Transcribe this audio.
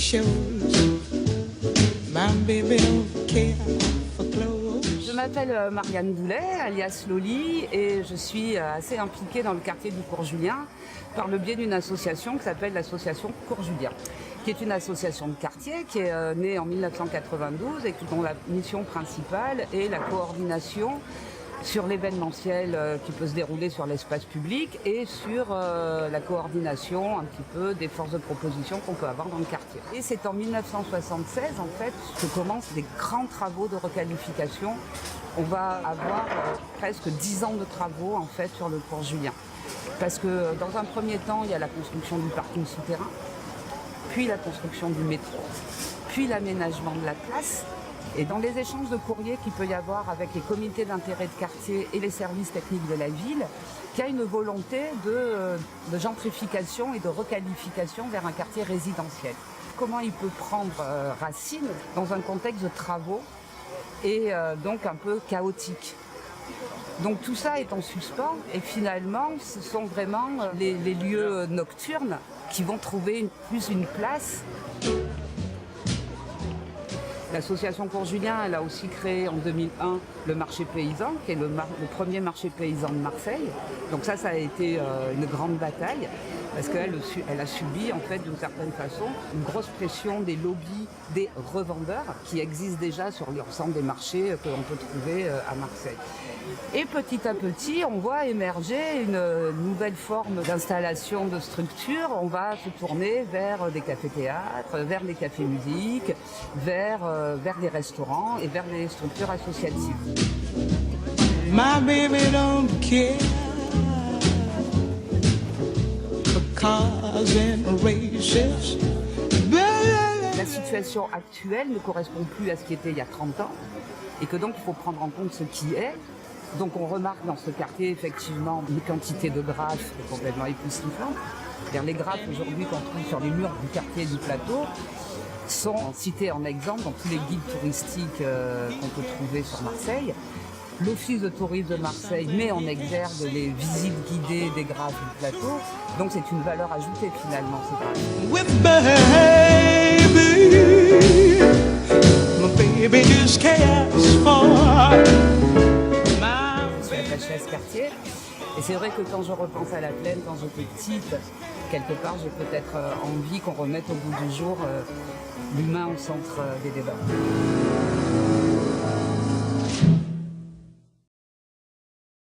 Je m'appelle Marianne Boulet, alias Loli, et je suis assez impliquée dans le quartier du Cours Julien par le biais d'une association qui s'appelle l'association Cours Julien, qui est une association de quartier qui est née en 1992 et dont la mission principale est la coordination sur l'événementiel qui peut se dérouler sur l'espace public et sur la coordination un petit peu des forces de proposition qu'on peut avoir dans le quartier. Et c'est en 1976 en fait que commencent les grands travaux de requalification. On va avoir presque 10 ans de travaux en fait sur le Cours Julien. Parce que dans un premier temps, il y a la construction du parking souterrain, puis la construction du métro, puis l'aménagement de la place. Et dans les échanges de courrier qu'il peut y avoir avec les comités d'intérêt de quartier et les services techniques de la ville, il y a une volonté de gentrification et de requalification vers un quartier résidentiel. Comment il peut prendre racine dans un contexte de travaux et donc un peu chaotique. Donc tout ça est en suspens et finalement ce sont vraiment les lieux nocturnes qui vont trouver plus une place. L'association Cours Julien, elle a aussi créé en 2001 le marché paysan, qui est le premier marché paysan de Marseille. Donc ça a été une grande bataille, parce qu'elle a subi, en fait, d'une certaine façon, une grosse pression des lobbies des revendeurs qui existent déjà sur l'ensemble des marchés que l'on peut trouver à Marseille. Et petit à petit, on voit émerger une nouvelle forme d'installation de structure. On va se tourner vers des cafés-théâtres, vers des cafés-musiques, vers des restaurants et vers des structures associatives. My baby don't care for cars and races. La situation actuelle ne correspond plus à ce qui était il y a 30 ans et que donc il faut prendre en compte ce qui est. Donc on remarque dans ce quartier effectivement une quantité de graphes complètement époustouflante. Les graphes aujourd'hui qu'on trouve sur les murs du quartier du plateau sont cités en exemple dans tous les guides touristiques qu'on peut trouver sur Marseille. L'Office de tourisme de Marseille met en exergue les visites guidées des graphes du plateau. Donc c'est une valeur ajoutée finalement. HS quartier. Et c'est vrai que quand je repense à la plaine, quand j'étais petite, quelque part j'ai peut-être envie qu'on remette au bout du jour l'humain au centre des débats.